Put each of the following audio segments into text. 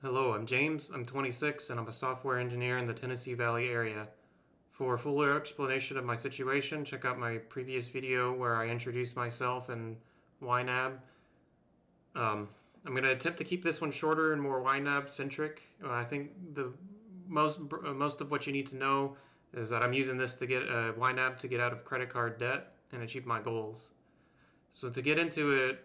Hello, I'm James. I'm 26 and I'm a software engineer in the Tennessee Valley area. For a fuller explanation of my situation, check out my previous video where I introduced myself and YNAB. I'm going to attempt to keep this one shorter and more YNAB centric. I think the most of what you need to know is that I'm using this to get YNAB to get out of credit card debt and achieve my goals. So to get into it,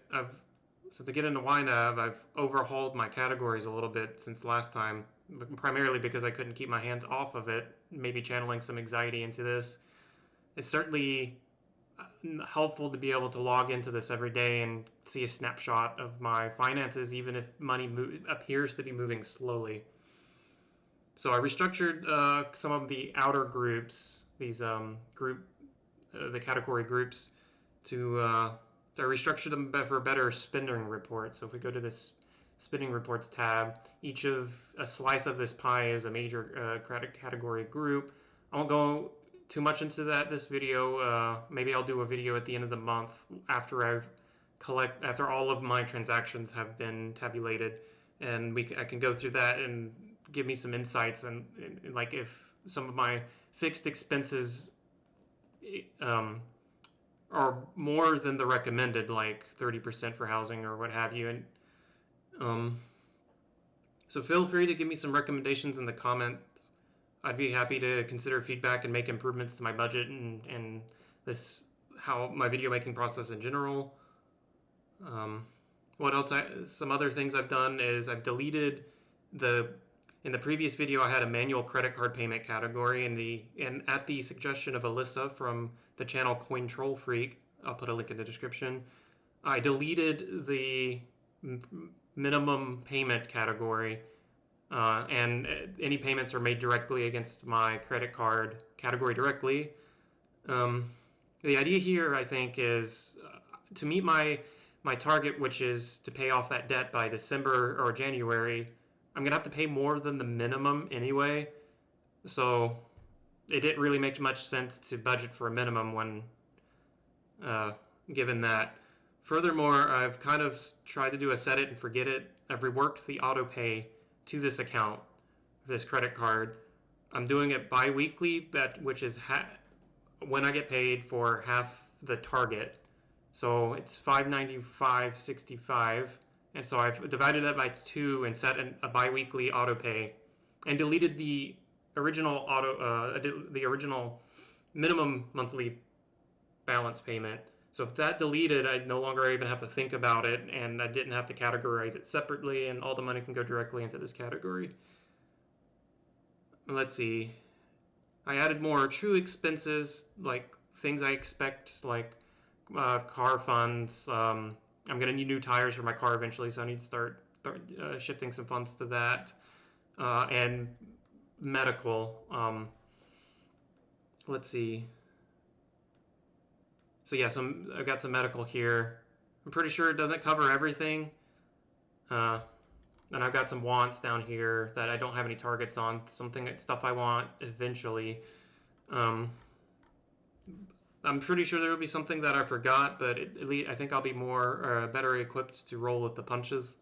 to get into YNAB, I've overhauled my categories a little bit since last time, primarily because I couldn't keep my hands off of it, maybe channeling some anxiety into this. It's certainly helpful to be able to log into this every day and see a snapshot of my finances, even if money appears to be moving slowly. So I restructured some of the outer groups, the category groups, to I restructured them for a better spending report. So if we go to this spending reports tab, each of a slice of this pie is a major credit category group. I won't go too much into that this video. Maybe I'll do a video at the end of the month after after all of my transactions have been tabulated, and I can go through that and give me some insights and like if some of my fixed expenses are more than the recommended, like 30% for housing or what have you. And so feel free to give me some recommendations in the comments. I'd be happy to consider feedback and make improvements to my budget and this how my video making process in general. What else? Some other things I've done is I've deleted in the previous video I had a manual credit card payment category and at the suggestion of Alyssa from the channel Coin Troll Freak, I'll put a link in the description, I deleted the minimum payment category, and any payments are made directly against my credit card category directly. The idea here, I think, is to meet my target, which is to pay off that debt by December or January. I'm going to have to pay more than the minimum anyway. So it didn't really make much sense to budget for a minimum when given that. Furthermore, I've kind of tried to do a set it and forget it. I've reworked the auto pay to this account, this credit card. I'm doing it bi-weekly, which is when I get paid for half the target. So it's $595.65, and so I've divided that by 2 and set a bi-weekly auto pay, and deleted the original the original minimum monthly balance payment. So if that deleted, I'd no longer even have to think about it, and I didn't have to categorize it separately, and all the money can go directly into this category. Let's see. I added more true expenses, like things I expect, like car funds. I'm going to need new tires for my car eventually, so I need to start shifting some funds to that. And medical. Let's see. So yeah, I've got some medical here. I'm pretty sure it doesn't cover everything. And I've got some wants down here that I don't have any targets on. Stuff I want eventually. I'm pretty sure there will be something that I forgot, but at least I think I'll be better equipped to roll with the punches.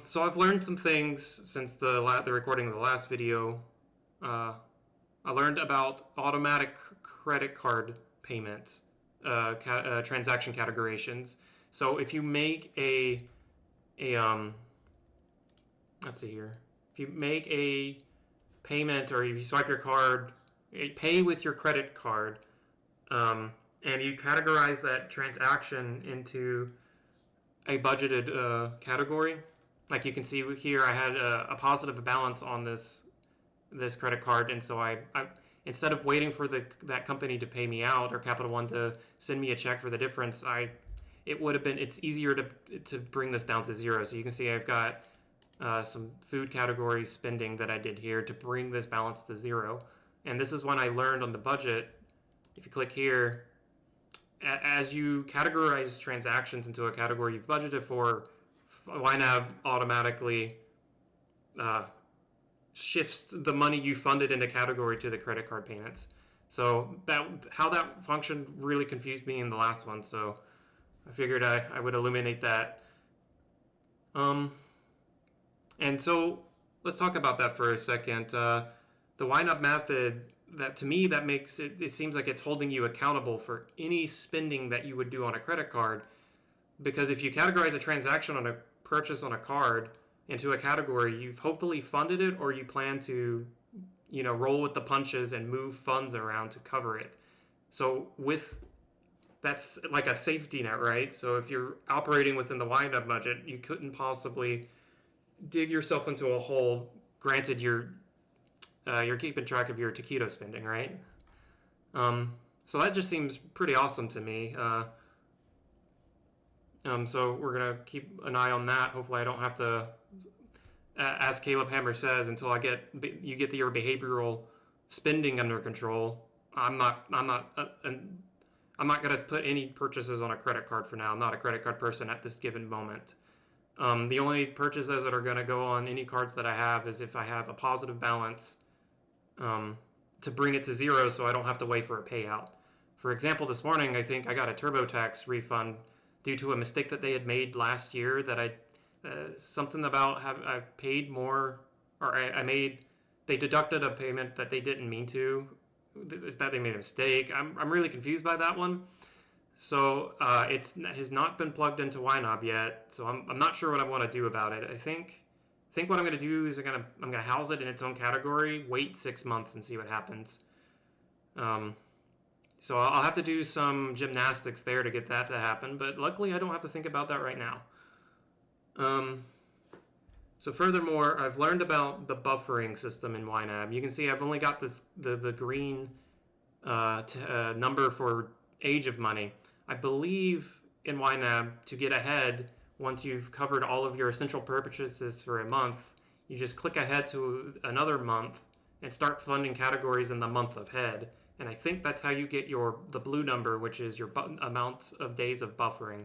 So I've learned some things since the recording of the last video. I learned about automatic credit card payments, transaction categorizations. So if you make let's see here. If you make a payment or if you swipe your card, pay with your credit card, and you categorize that transaction into a budgeted category. Like you can see here, I had a positive balance on this credit card, and so I instead of waiting for that company to pay me out or Capital One to send me a check for the difference, it's easier to bring this down to zero. So you can see I've got some food category spending that I did here to bring this balance to zero. And this is when I learned on the budget, if you click here, as you categorize transactions into a category you've budgeted for, YNAB automatically shifts the money you funded into category to the credit card payments. So how that function really confused me in the last one, so I figured I would illuminate that. And so let's talk about that for a second. The YNAB method, that to me, that makes it, it seems like it's holding you accountable for any spending that you would do on a credit card. Because if you categorize a transaction on a purchase on a card into a category, you've hopefully funded it, or you plan to, roll with the punches and move funds around to cover it. So that's like a safety net, right? So if you're operating within the YNAB budget, you couldn't possibly dig yourself into a hole. Granted, you're keeping track of your taquito spending, right? So that just seems pretty awesome to me. So we're gonna keep an eye on that. Hopefully, I don't have to, as Caleb Hammer says, until you get your behavioral spending under control. I'm not gonna put any purchases on a credit card for now. I'm not a credit card person at this given moment. The only purchases that are gonna go on any cards that I have is if I have a positive balance, to bring it to zero, so I don't have to wait for a payout. For example, this morning I think I got a TurboTax refund due to a mistake that they had made last year, that something about I paid more, or they deducted a payment that they didn't mean to. Is that they made a mistake? I'm really confused by that one. So it has not been plugged into YNAB yet, so I'm not sure what I want to do about it. I think what I'm going to do is I'm going to house it in its own category, wait 6 months and see what happens. So I'll have to do some gymnastics there to get that to happen, but luckily I don't have to think about that right now. So furthermore, I've learned about the buffering system in YNAB. You can see I've only got the green number for age of money. I believe in YNAB, to get ahead, once you've covered all of your essential purchases for a month, you just click ahead to another month and start funding categories in the month ahead. And I think that's how you get the blue number, which is your amount of days of buffering.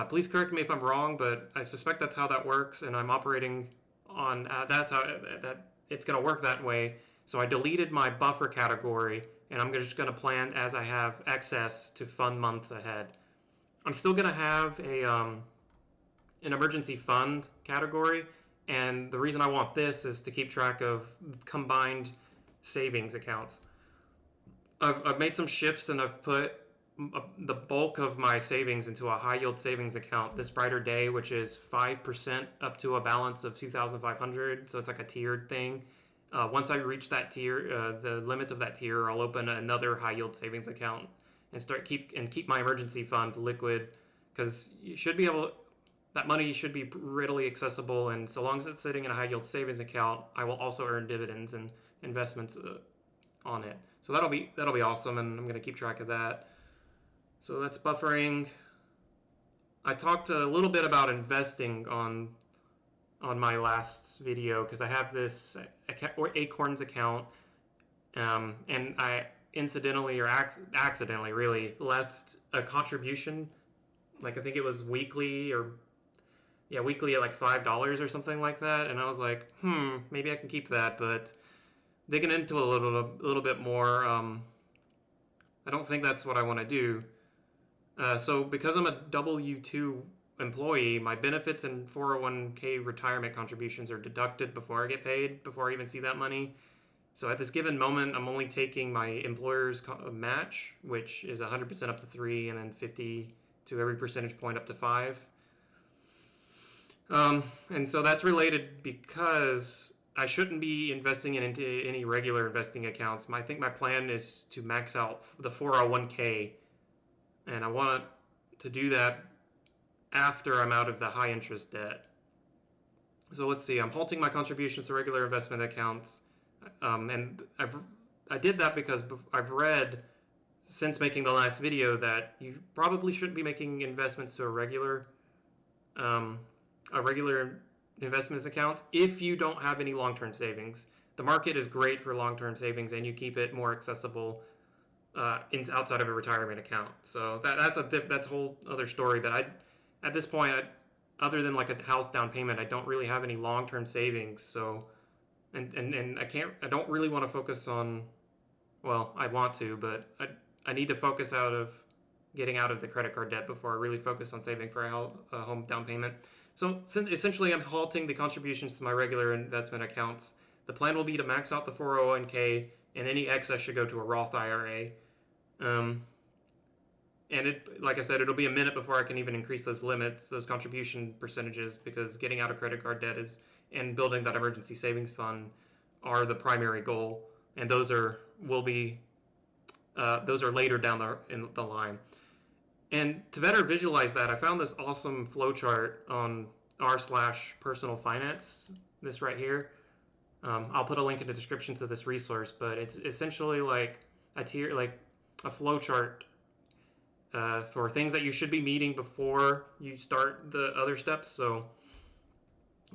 Please correct me if I'm wrong, but I suspect that's how that works, and I'm operating on that's how that it's going to work that way. So I deleted my buffer category, and I'm just going to plan as I have excess to fund months ahead. I'm still going to have an emergency fund category, and the reason I want this is to keep track of combined savings accounts. I've made some shifts, and I've put the bulk of my savings into a high yield savings account, this brighter day, which is 5% up to a balance of $2,500. So it's like a tiered thing. Once I reach that tier, the limit of that tier, I'll open another high yield savings account and keep my emergency fund liquid, because you should be able. That money should be readily accessible, and so long as it's sitting in a high yield savings account, I will also earn dividends and investments on it. So that'll be awesome, and I'm going to keep track of that. So that's buffering. I talked a little bit about investing on my last video, because I have this Acorns account, and I incidentally or accidentally really left a contribution, like I think it was weekly at like $5 or something like that, and I was like, maybe I can keep that, but digging into a little bit more, I don't think that's what I want to do. So because I'm a W-2 employee, my benefits and 401k retirement contributions are deducted before I get paid, before I even see that money. So at this given moment, I'm only taking my employer's match, which is 100% up to 3, and then 50 to every percentage point up to 5. And so that's related because I shouldn't be investing into any regular investing accounts. I think my plan is to max out the 401k, and I want to do that after I'm out of the high interest debt. So let's see, I'm halting my contributions to regular investment accounts, and I did that because I've read since making the last video that you probably shouldn't be making investments to a regular investments account if you don't have any long-term savings. The market is great for long-term savings, and you keep it more accessible outside of a retirement account. So that's a whole other story. But at this point, other than like a house down payment, I don't really have any long-term savings. So and I don't really want to focus on. Well, I want to, but I need to focus getting out of the credit card debt before I really focus on saving for a home down payment. So since essentially I'm halting the contributions to my regular investment accounts, the plan will be to max out the 401k, and any excess should go to a Roth IRA. And it, like I said, it'll be a minute before I can even increase those limits, those contribution percentages, because getting out of credit card debt is and building that emergency savings fund are the primary goal, and those are later down in the line. And to better visualize that, I found this awesome flowchart on r/personalfinance. This right here. I'll put a link in the description to this resource, but it's essentially like a flowchart for things that you should be meeting before you start the other steps. So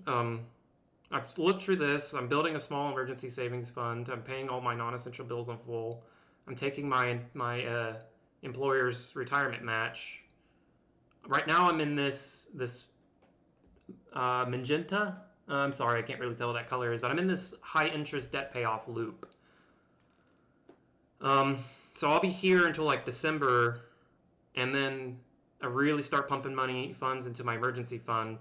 I've looked through this. I'm building a small emergency savings fund. I'm paying all my non-essential bills in full. I'm taking my employer's retirement match. Right now I'm in this magenta. I'm sorry, I can't really tell what that color is, but I'm in this high interest debt payoff loop. So I'll be here until like December, and then I really start pumping funds into my emergency fund.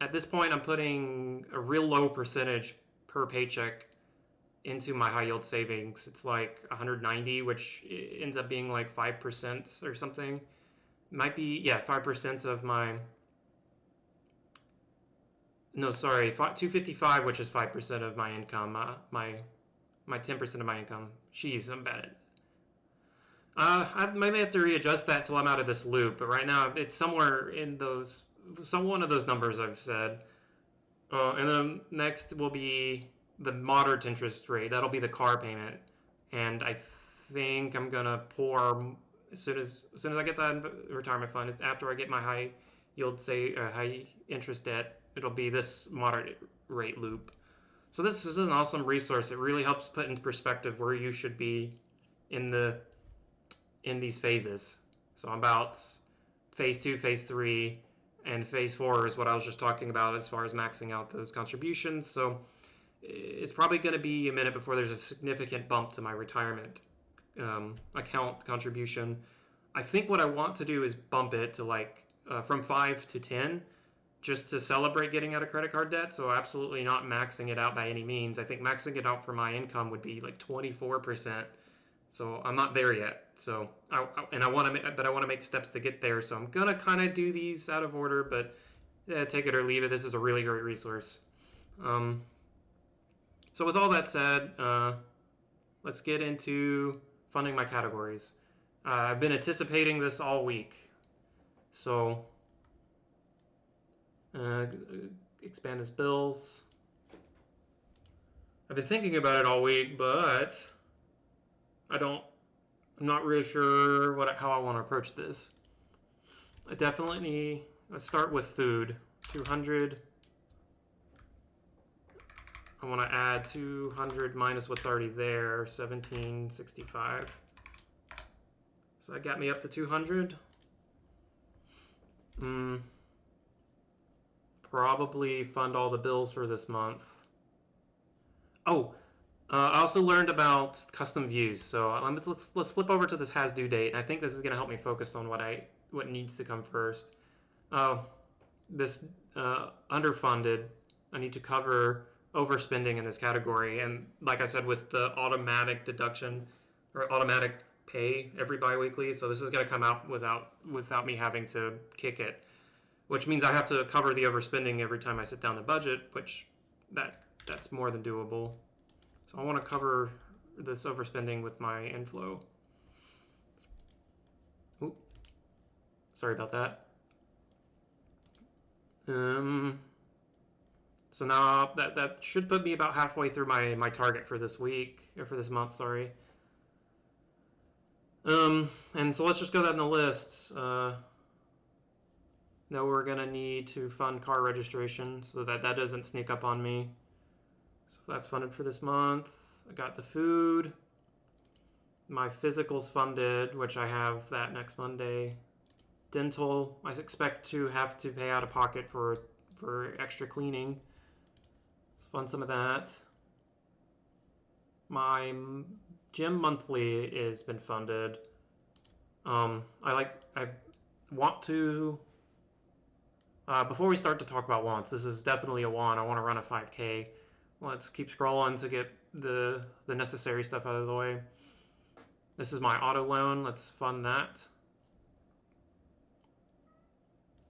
At this point, I'm putting a real low percentage per paycheck into my high yield savings. It's like 190, which ends up being like 5% or something. Might be, 5% of my, no, sorry, 255, which is 5% of my income, my 10% of my income. Jeez, I'm bad at it. I maybe have to readjust that till I'm out of this loop, but right now it's somewhere in one of those numbers I've said. And then next will be the moderate interest rate. That'll be the car payment, and I think I'm gonna pour as soon as I get that retirement fund. After I get my high interest debt, it'll be this moderate rate loop. So this is an awesome resource. It really helps put into perspective where you should be in these phases. So I'm about phase 2, phase 3, and phase 4 is what I was just talking about as far as maxing out those contributions. So it's probably going to be a minute before there's a significant bump to my retirement account contribution. I think what I want to do is bump it to like from 5 to 10, just to celebrate getting out of credit card debt. So absolutely not maxing it out by any means. I think maxing it out for my income would be like 24%. So I'm not there yet. So I want to make steps to get there. So I'm gonna kind of do these out of order, but take it or leave it. This is a really great resource. So with all that said, let's get into funding my categories. I've been anticipating this all week. So expand this bills. I've been thinking about it all week, but I'm not really sure how I want to approach this. Let's start with food. 200. I want to add 200 minus what's already there, 1765. So that got me up to 200. Probably fund all the bills for this month. Oh, I also learned about custom views. So let's flip over to this has due date. I think this is going to help me focus on what needs to come first. This underfunded. I need to cover overspending in this category, and like I said, with the automatic deduction or automatic pay every biweekly, so this is going to come out without me having to kick it, which means I have to cover the overspending every time I sit down the budget, which that's more than doable. So I want to cover this overspending with my inflow. Ooh, sorry about that. So now that should put me about halfway through my target for this week, or for this month, sorry. And so let's just go down the list. Now we're gonna need to fund car registration so that doesn't sneak up on me. So that's funded for this month. I got the food. My physical's funded, which I have that next Monday. Dental, I expect to have to pay out of pocket for extra cleaning. Let's fund some of that. My gym monthly has been funded. I want to Before we start to talk about wants, this is definitely a want. I want to run a 5K. Let's keep scrolling to get the necessary stuff out of the way. This is my auto loan. Let's fund that.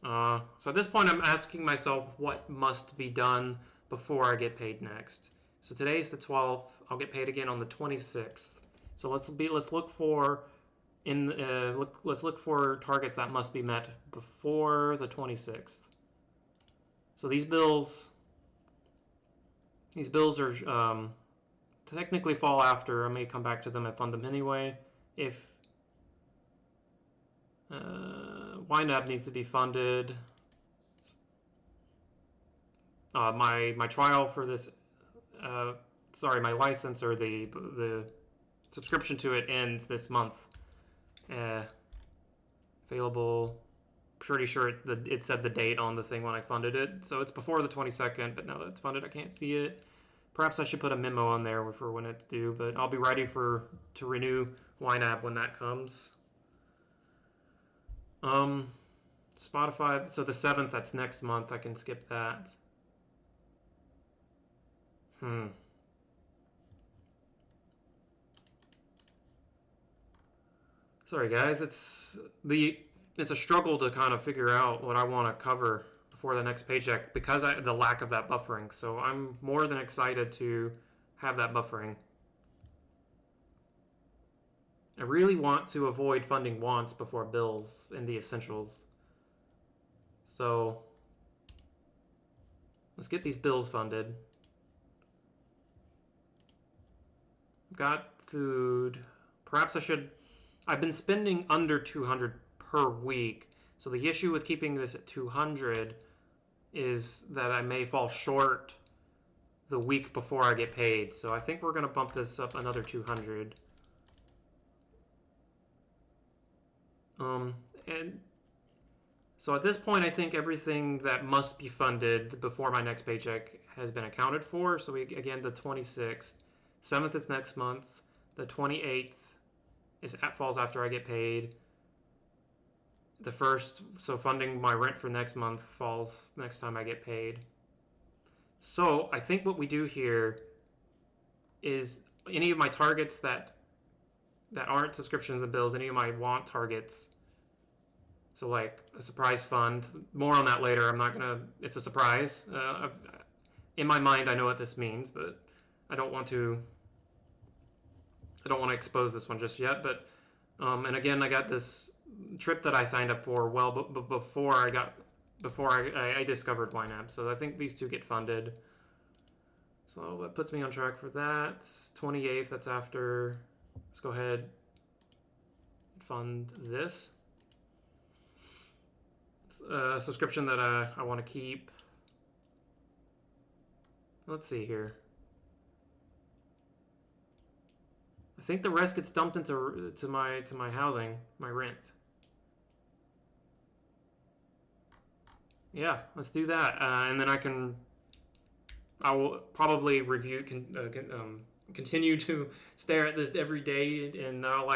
So at this point, I'm asking myself what must be done before I get paid next. So today's the 12th. I'll get paid again on the 26th. So let's look for let's look for targets that must be met before the 26th. So these bills are technically fall after. I may come back to them and fund them anyway. If YNAB needs to be funded. My trial for this, my license or the subscription to it ends this month. Available. Pretty sure it said the date on the thing when I funded it, so it's before the 22nd. But now that it's funded, I can't see it. Perhaps I should put a memo on there for when it's due. But I'll be ready to renew YNAB when that comes. Spotify. So the 7th, that's next month. I can skip that. Sorry guys, it's a struggle to kind of figure out what I want to cover before the next paycheck because the lack of that buffering. So I'm more than excited to have that buffering. I really want to avoid funding wants before bills in the essentials. So let's get these bills funded. I've got food. Perhaps I've been spending under 200 per week. So the issue with keeping this at 200 is that I may fall short the week before I get paid. So I think we're going to bump this up another 200. And so at this point, I think everything that must be funded before my next paycheck has been accounted for. So again, the 26th, 7th is next month, the 28th falls after I get paid. The 1st, so funding my rent for next month falls next time I get paid. So I think what we do here is any of my targets that aren't subscriptions and bills, any of my want targets. So like a surprise fund, more on that later. It's a surprise. In my mind, I know what this means, but I don't want to expose this one just yet. But and again, I got this trip that I signed up for before I discovered YNAB. So I think these two get funded. So that puts me on track for that. 28th, that's after. Let's go ahead and fund this. It's a subscription that I want to keep. Let's see here. I think the rest gets dumped into my housing, my rent. Yeah, let's do that, and then I will probably continue to stare at this every day, and I'll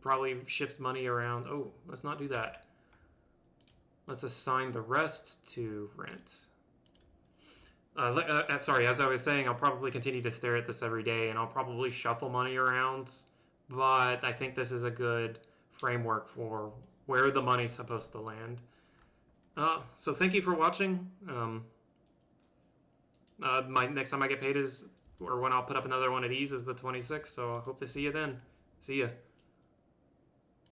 probably shift money around. Oh, let's not do that. Let's assign the rest to rent. Sorry, as I was saying, I'll probably continue to stare at this every day, and I'll probably shuffle money around, but I think this is a good framework for where the money's supposed to land. So thank you for watching. My next time I get paid or when I'll put up another one of these is the 26th, so I hope to see you then. See ya.